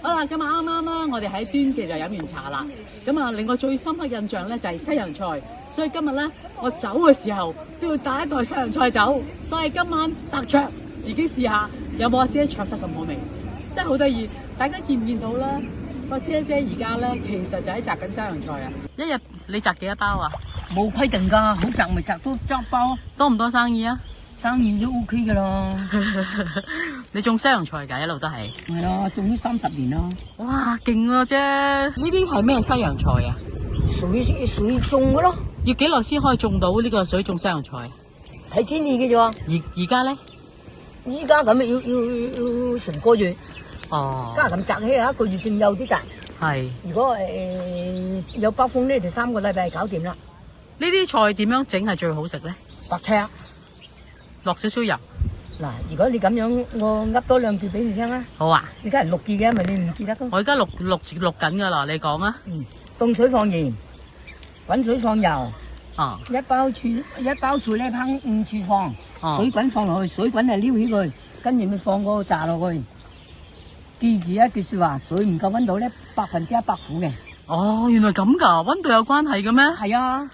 好啦，今日啱啱啦，我哋喺端記就飲完茶啦。咁啊，令我最深刻印象咧就係西洋菜，所以今日咧我走嘅時候都要帶一袋西洋菜走。所以今晚白灼，自己試下有冇阿姐灼得咁好味，真係好得意。大家見唔見到啦？個姐姐而家咧其實就喺摘緊西洋菜啊！一日你摘幾多包啊？冇規定㗎，好摘咪摘多執包，多唔多生意啊？生意都 OK 㗎啦。你種西洋菜㗎，一路都係。係啊，種咗30年啦。哇，勁啊姐！呢啲係咩西洋菜啊？水種嘅咯，要幾耐先可以種到呢個水種西洋菜？睇天氣嘅啫喎。而家咧？依家咁要成個月。哦。加咁摘起1個月仲有啲摘。係。如果有北風咧，就3個禮拜搞掂啦。呢啲菜點樣整係最好食咧？白灼。落少少油。嗱，如果你咁樣，我噏多2句俾你聽啦。好啊。你梗係錄記嘅，咪你唔記得㗎？我而家錄緊㗎啦，你講啊。凍水放鹽，滾水放油。哦。一包醋咧烹5次放。哦。水滾放落去，水滾係撩起佢，跟住咪放個炸落去。記住一句説話，水唔夠溫度咧，100%苦嘅。哦，原來咁㗎，溫度有關係嘅咩？係啊。